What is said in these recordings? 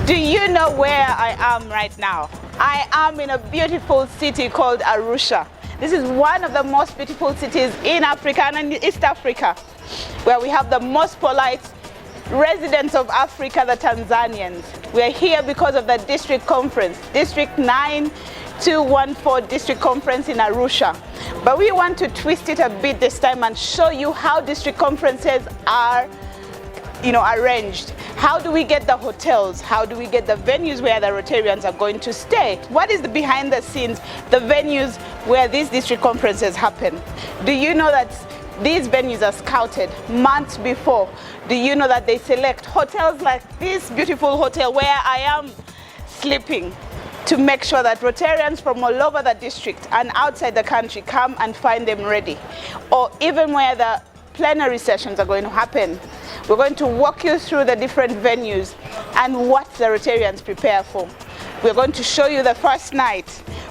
Do you know where I am right now? I am in a beautiful city called Arusha. This is one of the most beautiful cities in Africa and in East Africa, where we have the most polite residents of Africa, the Tanzanians. We are here because of the district conference, District 9214 District Conference in Arusha. But we want to twist it a bit this time and show you how district conferences are arranged. How do we get the hotels? How do we get the venues where the Rotarians are going to stay? What is the behind the scenes, the venues where these district conferences happen? Do you know that these venues are scouted months before? Do you know that they select hotels like this beautiful hotel where I am sleeping to make sure that Rotarians from all over the district and outside the country come and find them ready? Or even where the plenary sessions are going to happen. We're going to walk you through the different venues and what the Rotarians prepare for. We're going to show you the first night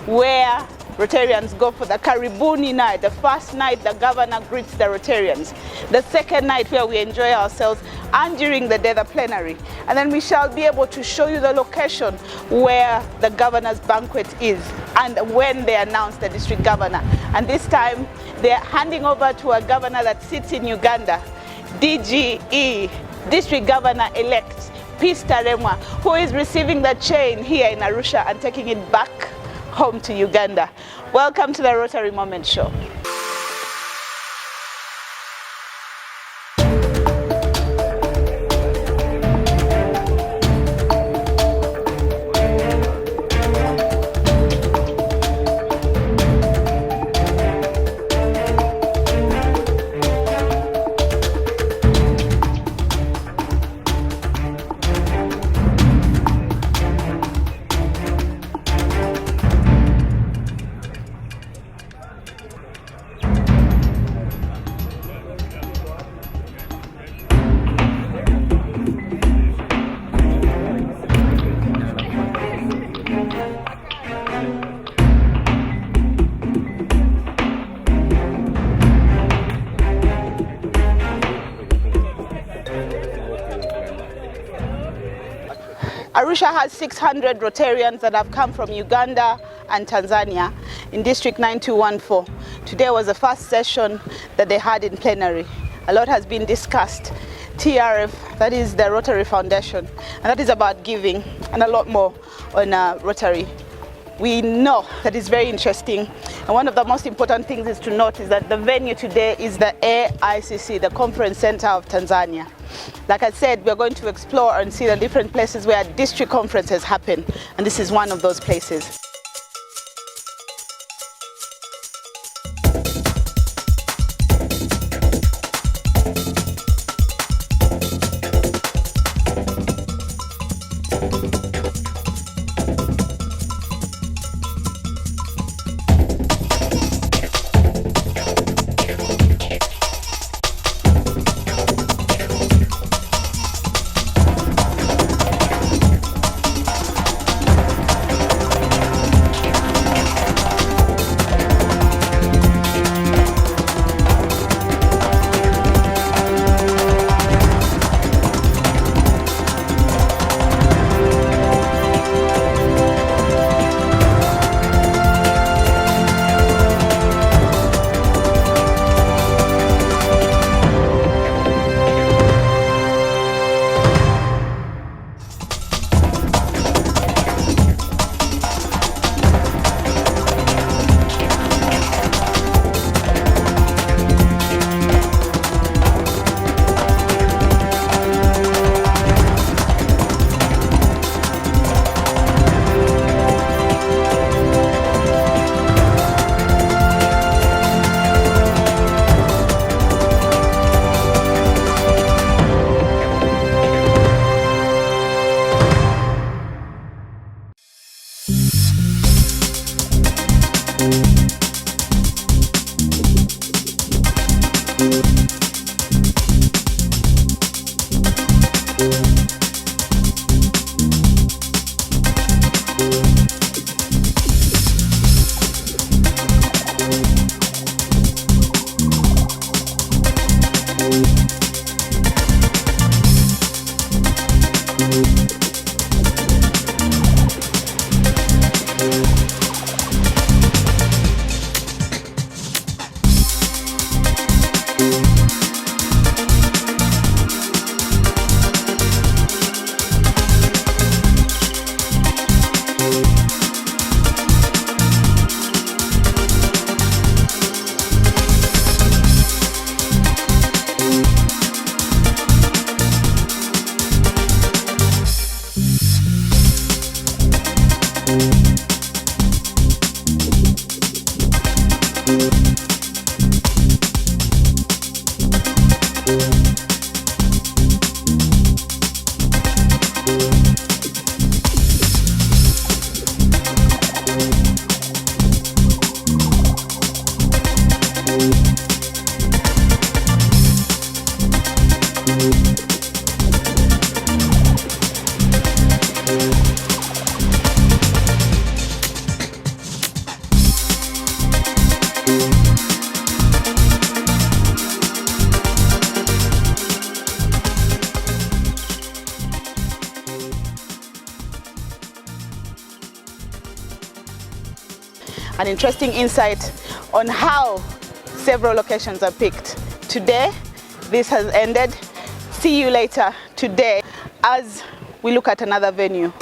where Rotarians go for the Karibuni night. The first night the governor greets the Rotarians. The second night where we enjoy ourselves, and during the day the plenary. And then we shall be able to show you the location where the governor's banquet is and when they announce the district governor. And this time they're handing over to a governor that sits in Uganda, DGE, District Governor-elect Peace Taremwa, who is receiving the chain here in Arusha and taking it back home to Uganda. Welcome to the Rotary Moment Show. Arusha has 600 Rotarians that have come from Uganda and Tanzania in District 9214. Today was the first session that they had in plenary. A lot has been discussed. TRF, that is the Rotary Foundation, and that is about giving, and a lot more on Rotary. We know that it's very interesting, and one of the most important things is to note is that the venue today is the AICC, the Conference Center of Tanzania. Like I said, we're going to explore and see the different places where district conferences happen, and this is one of those places. an interesting insight on how several locations are picked. Today, this has ended. See you later today as we look at another venue.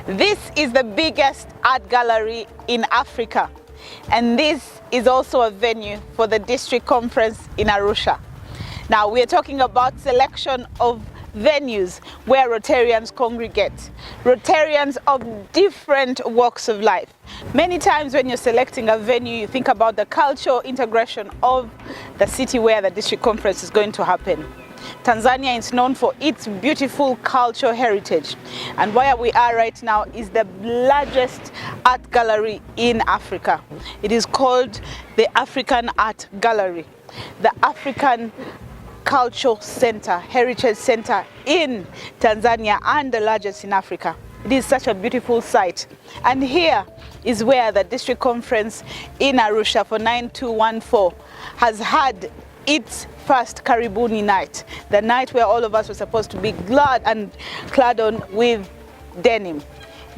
This is the biggest art gallery in Africa, and this is also a venue for the district conference in Arusha. Now we are talking about selection of venues where Rotarians congregate, Rotarians of different walks of life. Many times when you're selecting a venue, you think about the cultural integration of the city where the district conference is going to happen. Tanzania is known for its beautiful cultural heritage, and where we are right now is the largest art gallery in Africa. It is called the African Art Gallery, the African Cultural Center, Heritage Center in Tanzania, and the largest in Africa. It is such a beautiful site, and here is where the district conference in Arusha for 9214 has had its first Karibuni night, the night where all of us were supposed to be glad and clad on with denim.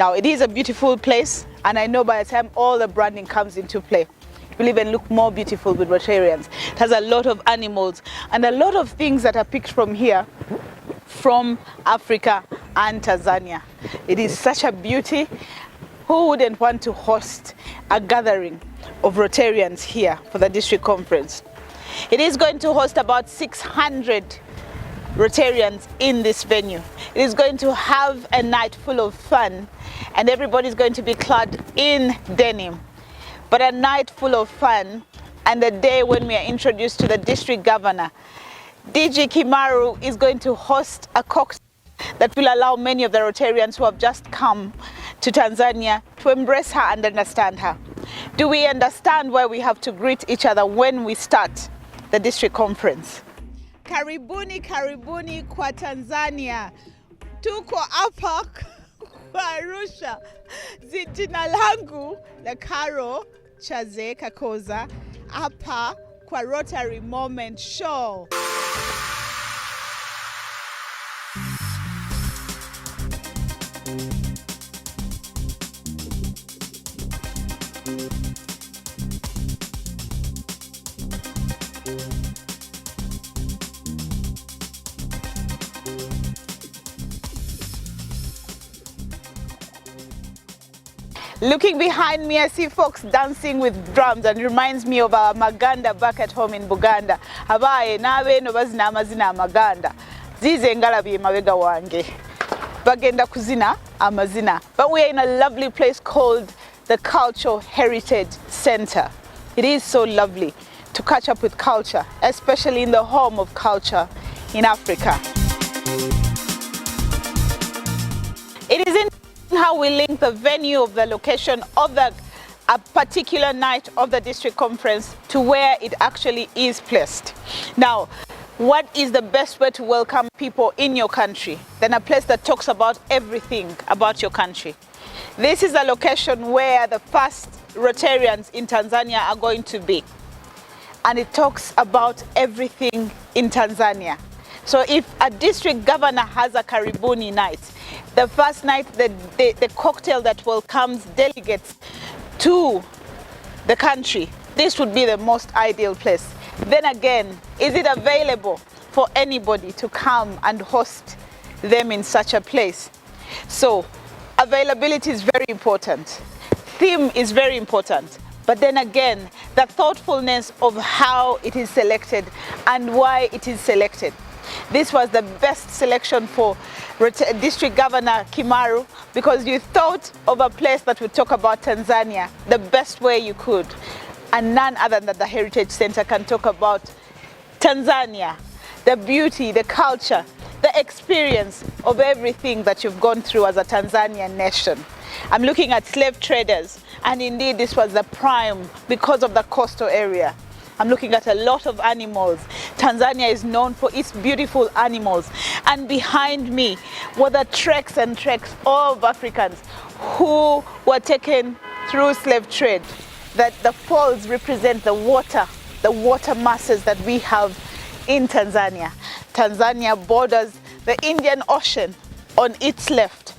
Now it is a beautiful place, and I know by the time all the branding comes into play, it will even look more beautiful with Rotarians. It has a lot of animals and a lot of things that are picked from here, from Africa and Tanzania. It is such a beauty. Who wouldn't want to host a gathering of Rotarians here for the district conference? It is going to host about 600 Rotarians in this venue. It is going to have a night full of fun, and everybody's going to be clad in denim. But a night full of fun, and the day when we are introduced to the district governor, DG Kimaru is going to host a cocktail that will allow many of the Rotarians who have just come to Tanzania to embrace her and understand her. Do we understand why we have to greet each other when we start the district conference? Karibuni, karibuni kwa Tanzania. Tuko hapa kwa Arusha. Jina langu la Karo Chaze Kakoza, hapa kwa Rotary Moment Show. Looking behind me, I see folks dancing with drums, and it reminds me of our Maganda back at home in Buganda. Abaye nabe no bazina amazina Maganda. Zize ngalabi mabega wange. Bagenda kuzina amazina. But we are in a lovely place called the Cultural Heritage Center. It is so lovely to catch up with culture, especially in the home of culture in Africa. It is in how we link the venue of the location of a particular night of the district conference to where it actually is placed. Now, what is the best way to welcome people in your country than a place that talks about everything about your country? This is a location where the first Rotarians in Tanzania are going to be, and it talks about everything in Tanzania. So if a district governor has a Karibuni night, the first night, the cocktail that welcomes delegates to the country, this would be the most ideal place. Then again, is it available for anybody to come and host them in such a place? So availability is very important. Theme is very important. But then again, the thoughtfulness of how it is selected and why it is selected. This was the best selection for District Governor Kimaru because you thought of a place that would talk about Tanzania the best way you could. And none other than the Heritage Center can talk about Tanzania, the beauty, the culture, the experience of everything that you've gone through as a Tanzanian nation. I'm looking at slave traders, and indeed this was the prime because of the coastal area. I'm looking at a lot of animals. Tanzania is known for its beautiful animals. And behind me were the treks and treks of Africans who were taken through slave trade that the falls represent the water masses that we have in Tanzania. Tanzania borders the Indian Ocean on its left,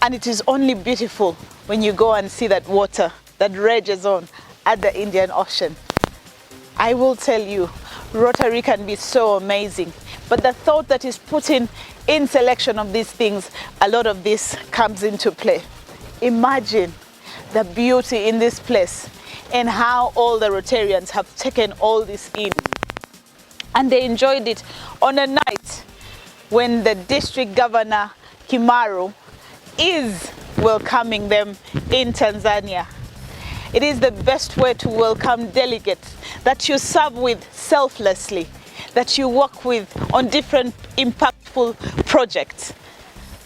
and it is only beautiful when you go and see that water that rages on at the Indian Ocean. I will tell you, Rotary can be so amazing, but the thought that is put in selection of these things, a lot of this comes into play. Imagine the beauty in this place and how all the Rotarians have taken all this in. And they enjoyed it on a night when the district governor, Kimaru, is welcoming them in Tanzania. It is the best way to welcome delegates that you serve with selflessly, that you work with on different impactful projects.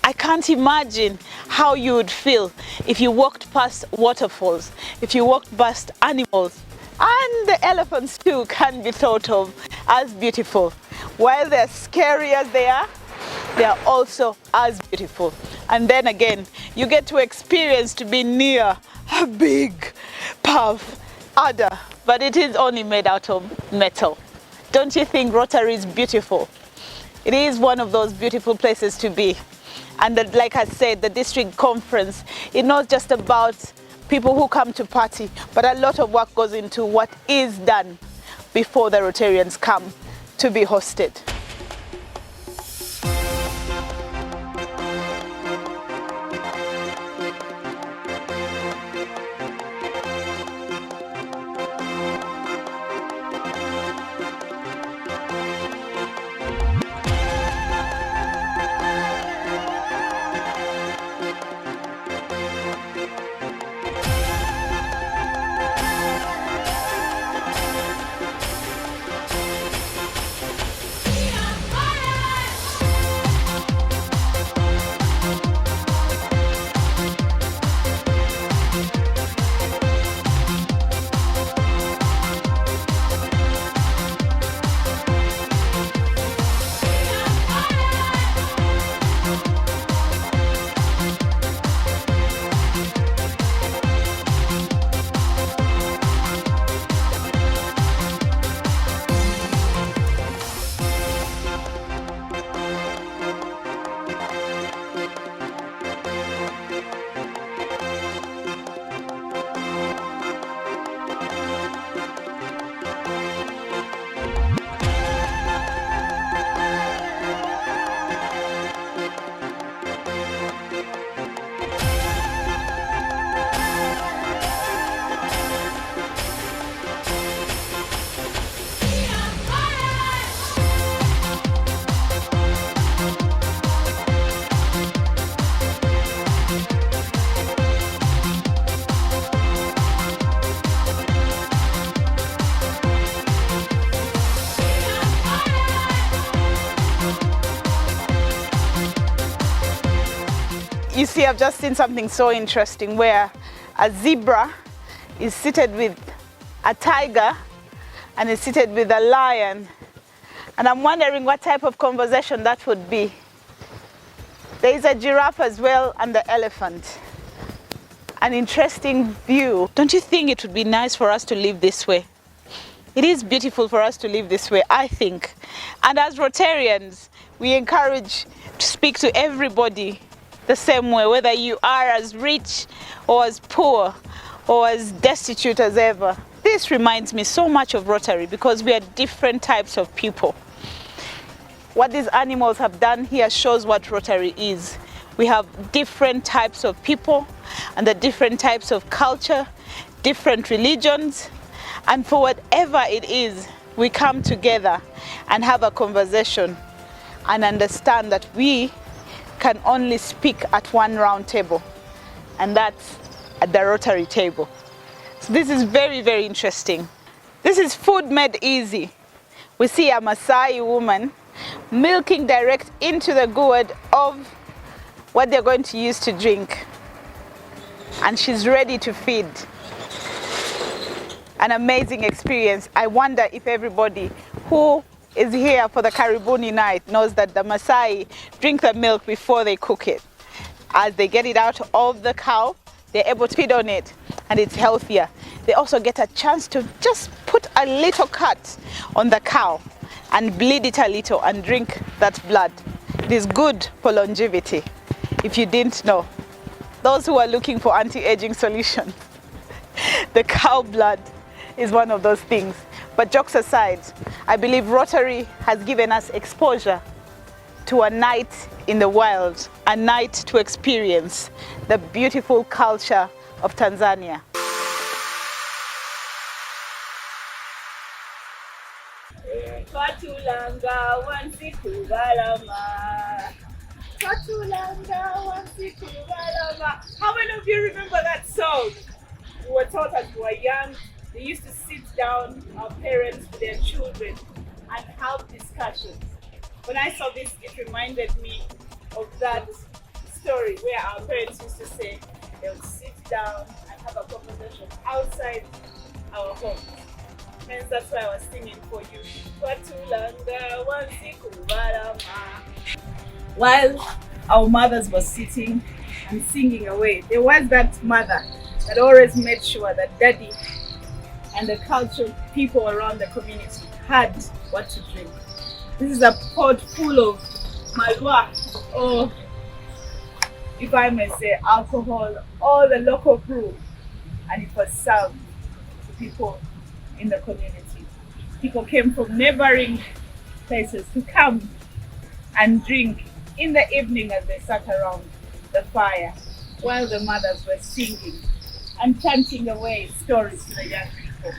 I can't imagine how you would feel if you walked past waterfalls, if you walked past animals, and the elephants too can be thought of as beautiful. While they're scary as they are also as beautiful. And then again, you get to experience to be near a big puff adder, but it is only made out of metal. Don't you think Rotary is beautiful? It is one of those beautiful places to be. And like I said, the district conference is not just about people who come to party, but a lot of work goes into what is done before the Rotarians come to be hosted. You see, I've just seen something so interesting where a zebra is seated with a tiger and is seated with a lion. And I'm wondering what type of conversation that would be. There is a giraffe as well and the elephant. An interesting view. Don't you think it would be nice for us to live this way? It is beautiful for us to live this way, I think. And as Rotarians, we encourage to speak to everybody the same way, whether you are as rich or as poor or as destitute as ever. This reminds me so much of Rotary because we are different types of people. What these animals have done here shows what Rotary is. We have different types of people and the different types of culture, different religions, and for whatever it is, we come together and have a conversation and understand that we can only speak at one round table, and that's at the Rotary table. So this is very, very interesting. This is food made easy. We see a Maasai woman milking direct into the gourd of what they're going to use to drink, and she's ready to feed. An amazing experience. I wonder if everybody who is here for the Karibuni night knows that the Maasai drink the milk before they cook it. As they get it out of the cow, they're able to feed on it, and it's healthier. they also get a chance to just put a little cut on the cow and bleed it a little and drink that blood. It is good for longevity, if you didn't know. Those who are looking for anti-aging solutions, the cow blood is one of those things. But jokes aside, I believe Rotary has given us exposure to a night in the wild, a night to experience the beautiful culture of Tanzania. How many of you remember that song? We were taught as we were young. They used to sit down, our parents with their children, and have discussions. When I saw this, it reminded me of that story where our parents used to say they would sit down and have a conversation outside our homes. Hence, that's why I was singing for you. While our mothers were sitting and singing away, there was that mother that always made sure that daddy and the cultural people around the community had what to drink. This is a pot full of malwa, or if I may say, alcohol, all the local brew, and it was served to people in the community. People came from neighboring places to come and drink in the evening as they sat around the fire while the mothers were singing and chanting away stories to the young people.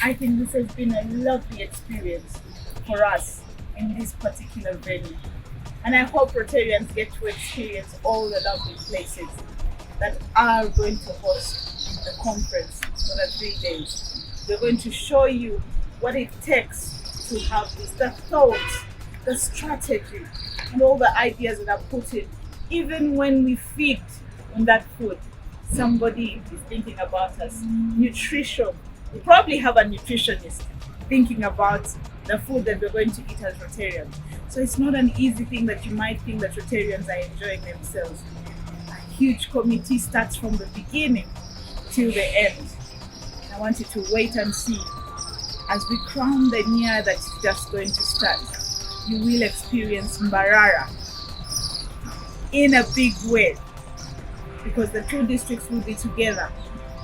I think this has been a lovely experience for us in this particular venue. And I hope Rotarians get to experience all the lovely places that are going to host the conference for the 3 days. We're going to show you what it takes to have this, the thoughts, the strategy, and all the ideas that are put in. Even when we feed on that food, somebody is thinking about us. Nutrition. We probably have a nutritionist thinking about the food that we're going to eat as Rotarians. So it's not an easy thing that you might think that Rotarians are enjoying themselves. A huge committee starts from the beginning till the end. I want you to wait and see. As we crown the new year that's just going to start, you will experience Mbarara in a big way, because the two districts will be together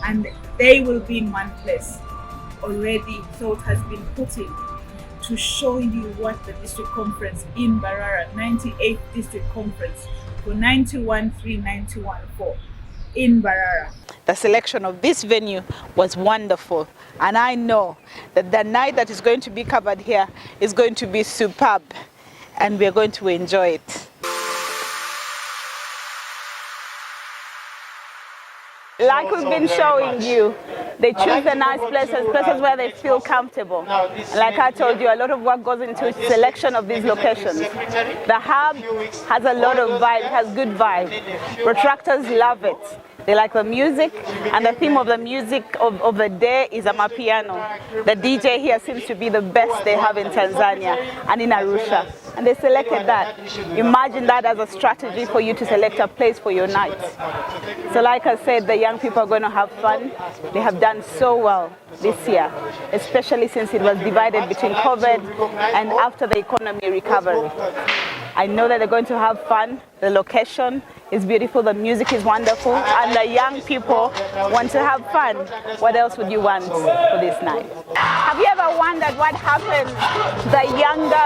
and they will be in one place. Already thought has been put in to show you what the district conference in Mbarara, 98th district conference for 9213-9214 in Mbarara. The selection of this venue was wonderful, and I know that the night that is going to be covered here is going to be superb, and we're going to enjoy it. Like we've been showing you, they choose the nice places where they feel comfortable. Like I told you, a lot of work goes into selection of these locations. The hub has a lot of vibe, it has good vibe. Retractors love it. They like the music, and the theme of the music of the day is Amapiano. The DJ here seems to be the best they have in Tanzania and in Arusha. And they selected that. Imagine that as a strategy for you to select a place for your night. So like I said, the young people are going to have fun. They have done so well this year, especially since it was divided between COVID and after the economy recovery. I know that they're going to have fun. The location is beautiful, the music is wonderful, and the young people want to have fun. What else would you want for this night? Have you ever wondered what happens to the younger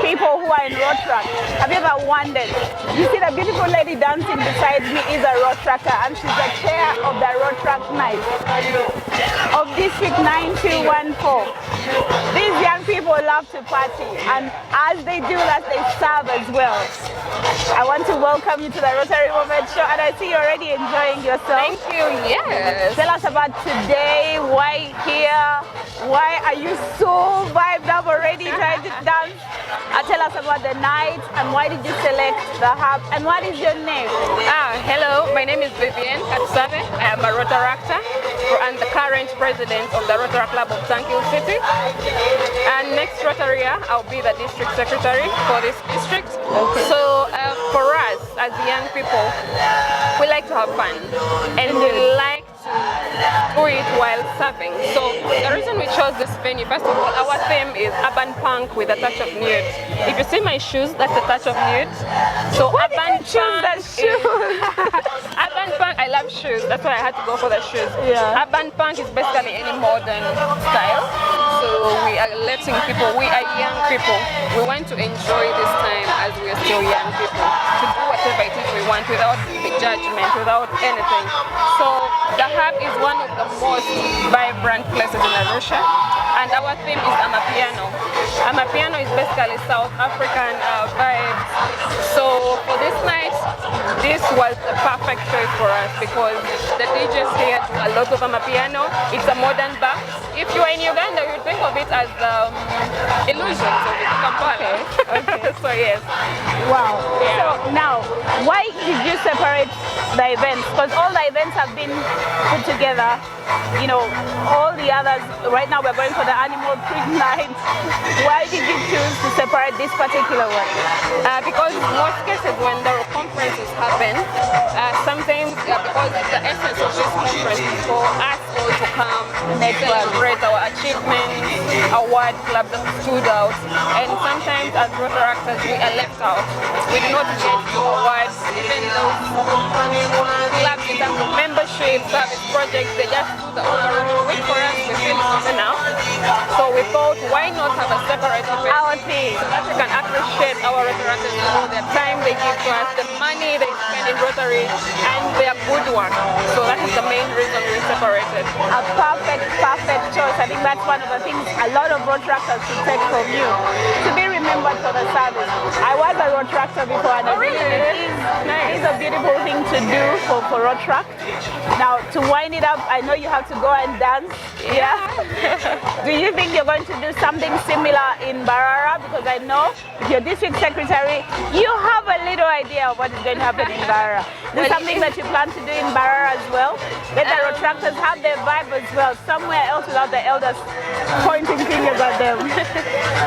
people who are in road track? Have you ever wondered? You see the beautiful lady dancing beside me is a road tracker, and she's the chair of the road track night of District 9214. These young people love to party, and as they do that, they serve as well. I want to welcome you to the Rotary Women Show, and I see you're already enjoying yourself. Thank you, yes. Tell us about today, why here, why are you so vibed up already trying to dance? Tell us about the night, and why did you select the hub, and what is your name? Hello, my name is Vivienne Katusave. I am a Rotaractor and the current president of the Rotary Club of Tankil City. And next Rotary year, I'll be the district secretary for this district. Okay. So for us, as young people, we like to have fun, and we like to do it while serving. So the reason we chose this venue, first of all, our theme is urban punk with a touch of nude. If you see my shoes, that's a touch of nude. So Why urban did you choose that punk shoe? urban punk, I love shoes. That's why I had to go for the shoes. Yeah. Urban punk is basically any modern style. So we are letting people, we are young people. We want to enjoy this time as we are still young people, to do whatever it is we want without judgment, without anything. So the hub is one of the most vibrant places in Arusha, and our theme is Amapiano. Amapiano is basically South African vibes. So for this night, this was a perfect choice for us because the DJs here do a lot of Amapiano. It's a modern bar. If you are in Uganda, you think of it as illusions of Kampala. Okay. So yes. Wow. Yeah. So now, why did you separate the events? Because all the events have been put together. You know, all the others, right now we're going for the animal print night. Why did you choose to separate this particular one? Because in most cases when the conferences happen, sometimes because the essence of this conference is for us all to come and celebrate our achievements, award clubs that stood out, and sometimes as Rotaractors we are left out. We do not get to awards, even those clubs in terms of membership, service projects, they just do the overall week for us, we feel it's enough. So we thought, why not have a separate event? Our thing. So that we can appreciate our Rotaractors for their time they give to us, the money they spend in Rotary, and their good work. So that is the main reason we separated. A perfect choice. I think that's one of the things a lot of Rotaractors should take from you. To be remembered for the service. I was a Rotaractor before, and I believe it is a beautiful thing to do for Rotaract. Now, to wind it up, I know you have to go and dance. Yeah. Do you think you're going to do something similar in Barara? Because I know if you're district secretary, you have a little idea of what is going to happen in Barara. Is something that you plan to do in Barara as well? Let the Rotaractors have their vibe as well, somewhere else without the elders pointing fingers at them.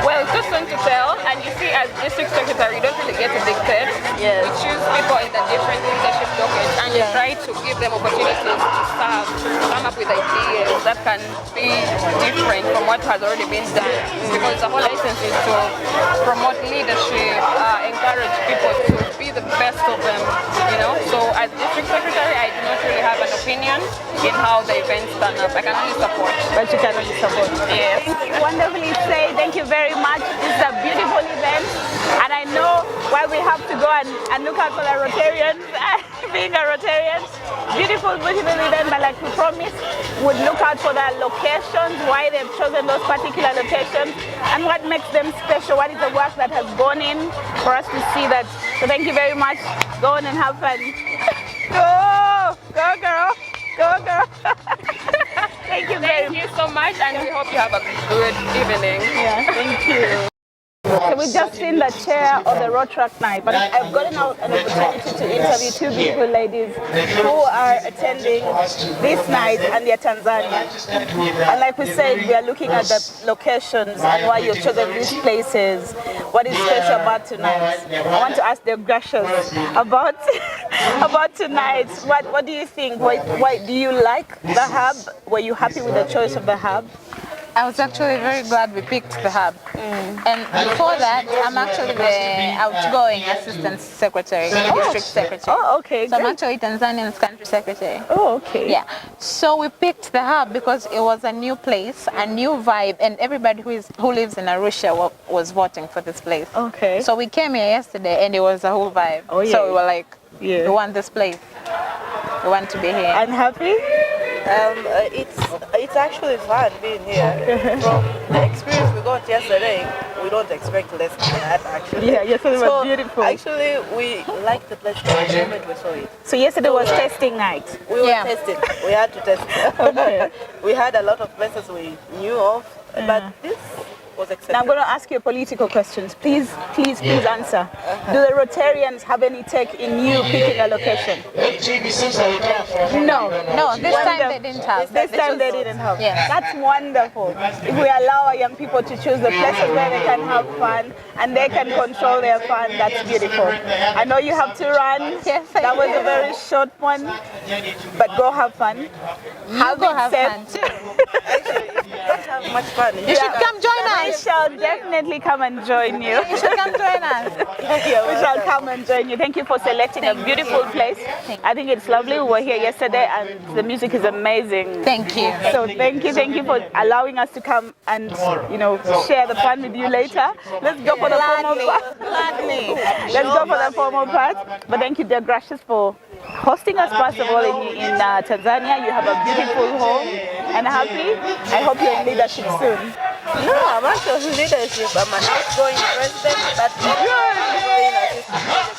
Well, it's too soon to tell, and you see, as district secretary, you don't really get to dictate. Yes. We choose people in the different leadership dockets, and you try to give them opportunities to serve, to come up with ideas that can be different from what has already been done. Because the whole essence is to promote leadership, encourage people to be the best of them, you know. So as district secretary, I do not really have an opinion in how the events turn up. I can only support. But you can only support. Yes. Wonderfully say, thank you very much. This is a beautiful event, and I know why we have to go and look out for the Rotarians. Being a Rotarian, beautiful event, but like we promised, would look out for the locations, why they've chosen those particular locations, and what makes them special, what is the work that has gone in for us to see that. So thank you very much. Go on and have fun. Go girl, go girl. Thank you very much. Thank you so much, and we hope you have a good evening. Yeah, thank you. So we've just seen the chair of the Rotaract night, but I've gotten an opportunity to interview two beautiful ladies who are attending this night, and they're Tanzanian. And like we said, we are looking at the locations and why you've chosen these places. What is special about tonight? I want to ask the Gracious about tonight. What do you think? Why do you like the hub? Were you happy with the choice of the hub? I was actually very glad we picked the hub. And before that, I'm actually the outgoing assistant secretary, district secretary. Oh, okay. So I'm actually Tanzanian's country secretary. Oh, okay. Yeah. So we picked the hub because it was a new place, a new vibe, and everybody who lives in Arusha was voting for this place. Okay. So we came here yesterday, and it was a whole vibe. Oh, yeah. So we were like, Yeah. we want this place. We want to be here. And happy? It's actually fun being here. From the experience we got yesterday, we don't expect less than that actually. Yeah, yesterday was beautiful. Actually, we liked the place from the moment we saw it. So yesterday was testing night. We were Yeah. testing. We had to test. Okay. We had a lot of places we knew of, but this was Now I'm accepted. going to ask you political questions. Please answer. Do the Rotarians have any take in you picking a location? No. No, this time they didn't have. This time they didn't have. Yes. That's wonderful. If we allow our young people to choose the places where they can have fun and they can control their fun, that's beautiful. I know you have to run. Yes, I That was do. a very short one, but go have fun. You go have fun too. Don't have much fun. You should come join We us. shall definitely come and join you. You should come join us. We shall come and join you. Thank you for selecting a beautiful place. I think it's lovely. We were here yesterday and the music is amazing. Thank you. So thank you for allowing us to come and share the fun with you later. Let's go for the formal part. Gladly. Let's go for the formal part. But thank you, dear Gracious, for hosting us first of all in Tanzania. You have a beautiful home and happy. I hope you're in leadership soon. No, I'm actually leadership. I'm an outgoing president, but outgoing assistant.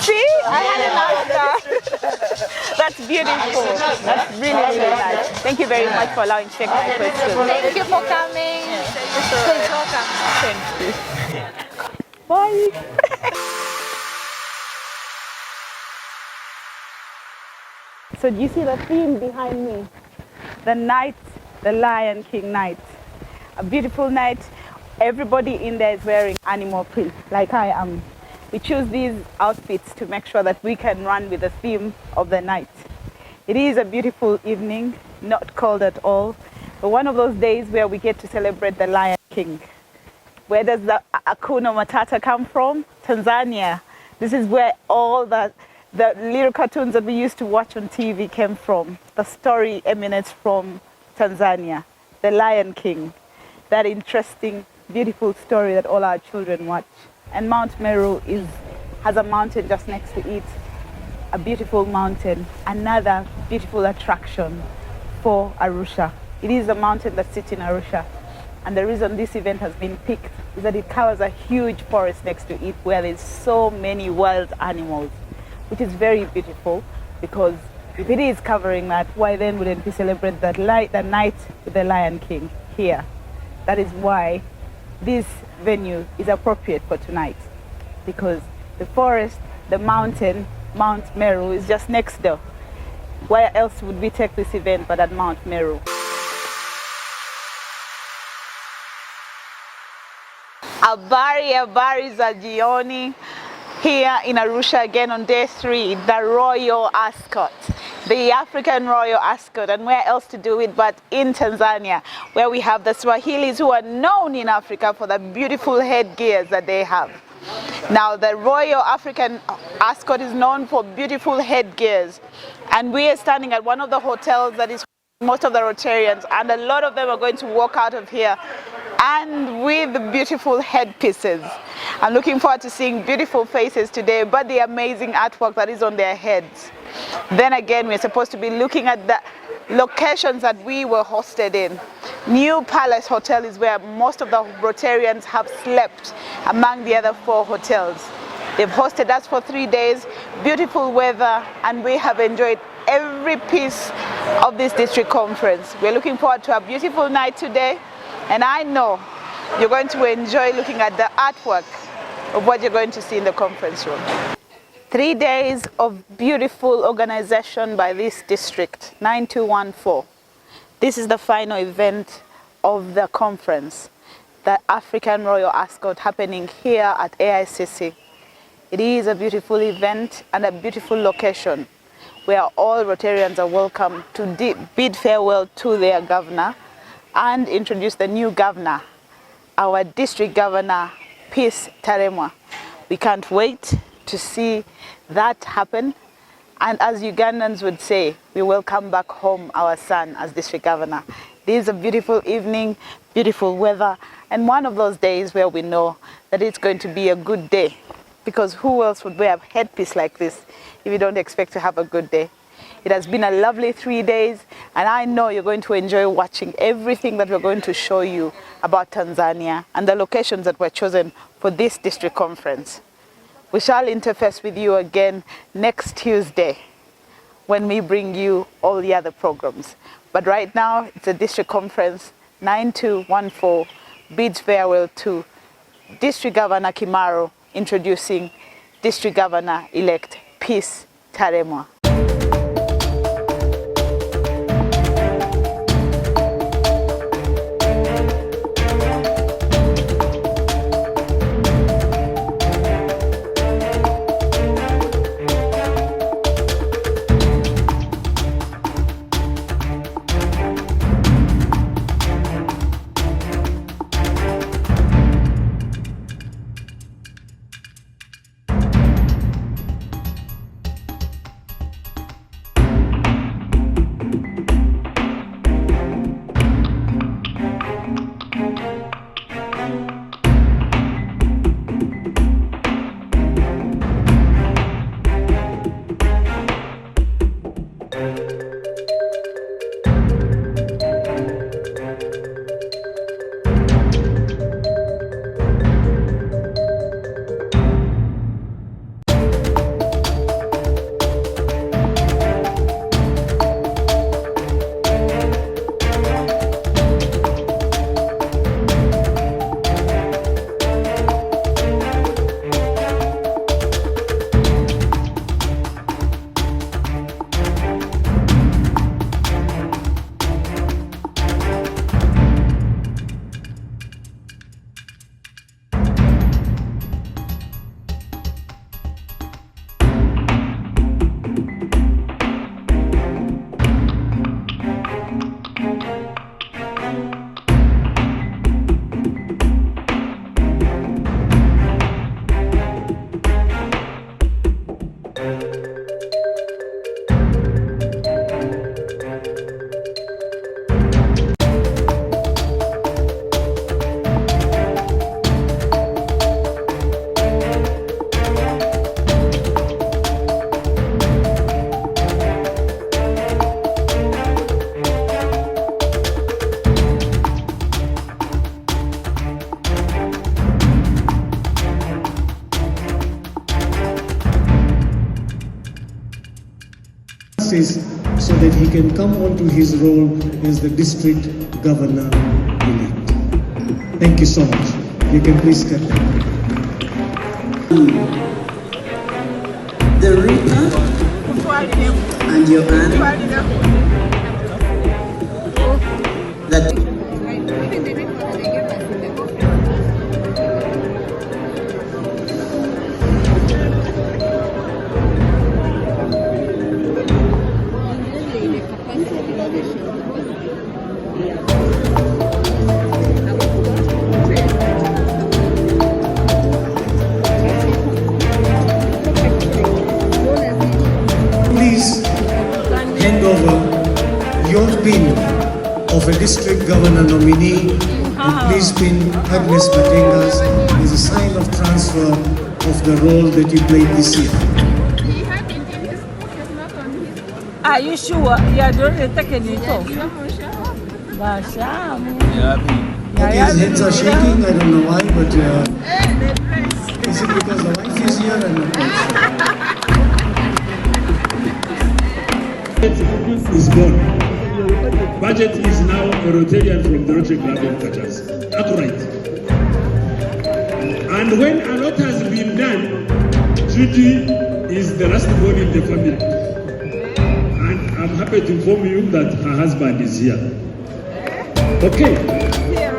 See, I had an answer. That's beautiful. That's really nice. Thank you very much for allowing me to take my questions. Thank you for coming. Please welcome. Thank you. Bye. So do you see the theme behind me? The night, the Lion King night. A beautiful night. Everybody in there is wearing animal print, like I am. We choose these outfits to make sure that we can run with the theme of the night. It is a beautiful evening, not cold at all, but one of those days where we get to celebrate the Lion King. Where does the Hakuna Matata come from? Tanzania. This is where all the little cartoons that we used to watch on TV came from. The story emanates from Tanzania, the Lion King. That interesting, beautiful story that all our children watch. And Mount Meru has a mountain just next to it, a beautiful mountain, another beautiful attraction for Arusha. It is a mountain that sits in Arusha. And the reason this event has been picked is that it covers a huge forest next to it where there's so many wild animals, which is very beautiful, because if it is covering that, why then wouldn't we celebrate the night with the Lion King here? That is why this venue is appropriate for tonight, because the forest, the mountain, Mount Meru is just next door. Where else would we take this event but at Mount Meru? Habari za jioni. Here in Arusha again on day 3, the Royal Ascot, the African Royal Ascot, and where else to do it but in Tanzania, where we have the Swahilis who are known in Africa for the beautiful headgears that they have. Now the Royal African Ascot is known for beautiful headgears, and we are standing at one of the hotels that is most of the Rotarians, and a lot of them are going to walk out of here and with beautiful headpieces. I'm looking forward to seeing beautiful faces today, but the amazing artwork that is on their heads. Then again, we're supposed to be looking at the locations that we were hosted in. New Palace Hotel is where most of the Rotarians have slept among the other 4 hotels. They've hosted us for 3 days, beautiful weather, and we have enjoyed every piece of this district conference. We're looking forward to a beautiful night today, and I know you're going to enjoy looking at the artwork of what you're going to see in the conference room. 3 days of beautiful organization by this district, 9214. This is the final event of the conference, the African Royal Ascot, happening here at AICC. It is a beautiful event and a beautiful location where all Rotarians are welcome to bid farewell to their governor and introduce the new governor, our district governor, Peace Taremwa. We can't wait to see that happen. And as Ugandans would say, we welcome back home our son as district governor. This is a beautiful evening, beautiful weather, and one of those days where we know that it's going to be a good day. Because who else would wear a headpiece like this if you don't expect to have a good day? It has been a lovely 3 days, and I know you're going to enjoy watching everything that we're going to show you about Tanzania and the locations that were chosen for this district conference. We shall interface with you again next Tuesday when we bring you all the other programs. But right now, it's a district conference, 9214, bids farewell to District Governor Kimaro, introducing District Governor-elect Peace Taremwa. So that he can come on to his role as the district governor-elect. Thank you so much. You can please cut down. The Reaper and your aunt that hand over your pin of a district governor nominee and please pin Agnes Batenga's as a sign of transfer of the role that you played this year. Are you sure you are doing taking it off? Okay, his hands are shaking, I don't know why, but is it because the wife is here? I'm not quite sure. Is gone. Budget is now a Rotarian from the Rotary Club of Kachas. Upright. And when a lot has been done, Judy is the last born in the family. And I'm happy to inform you that her husband is here. Okay.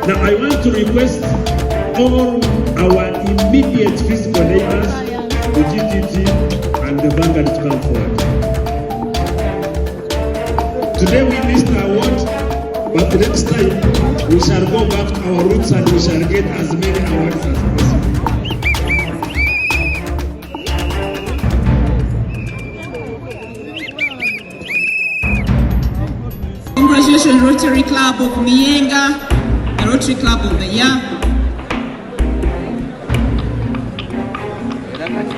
Now I want to request all our immediate physical neighbors, the GTT and the Vanguard to come forward. Today we missed our award, but next time we shall go back to our roots and we shall get as many awards as possible. Congratulations, Rotary Club of Mienga, the Rotary Club of the Year.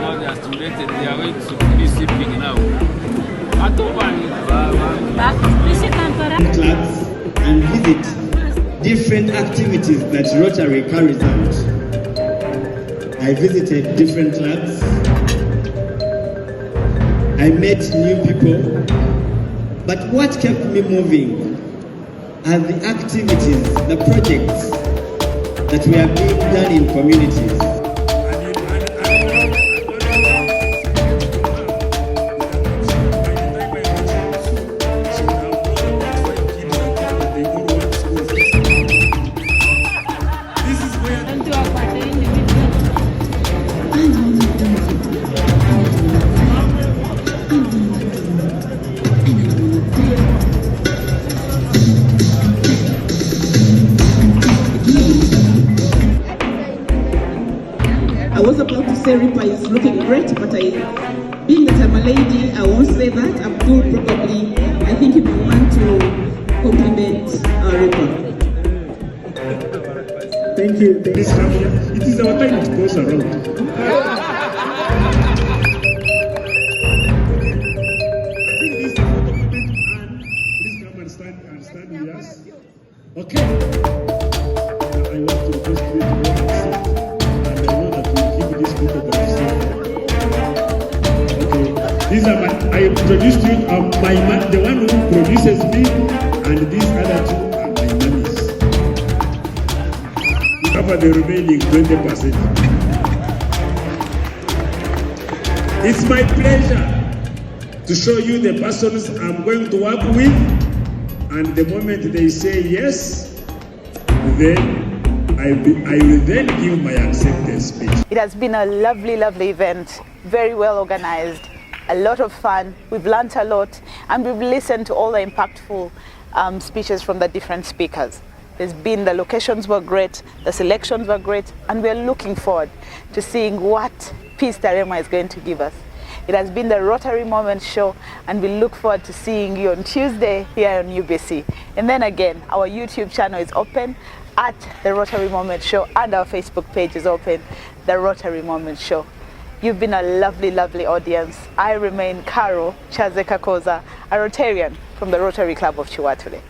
Now they are stimulated, they are going to be sleeping now. Clubs and visit different activities that Rotary carries out. I visited different clubs. I met new people. But what kept me moving are the activities, the projects that we are being done in communities. I was about to say Ripa is looking great, but being that I'm a lady, I won't say that. Abdul probably, I think he will want to compliment Ripa. Thank you. It is our time to goes around. Please come and stand with us. Okay. I want to request you to go and sit. And I know that we keep this photograph safe. Okay. These are I introduced you my man, the one who produces me, and these other two are my mummies. Cover the remaining 20%. It's my pleasure to show you the persons I'm going to work with, and the moment they say yes, then I will then give my acceptance speech. It has been a lovely, lovely event, very well organized, a lot of fun. We've learned a lot, and we've listened to all the impactful speeches from the different speakers. The locations were great, the selections were great, and we're looking forward to seeing what Peace Tarema is going to give us. It has been the Rotary Moment Show, and we look forward to seeing you on Tuesday here on UBC. And then again, our YouTube channel is open at the Rotary Moment Show, and our Facebook page is open, the Rotary Moment Show. You've been a lovely, lovely audience. I remain Carol Chazeka Koza, a Rotarian from the Rotary Club of Chiwatule.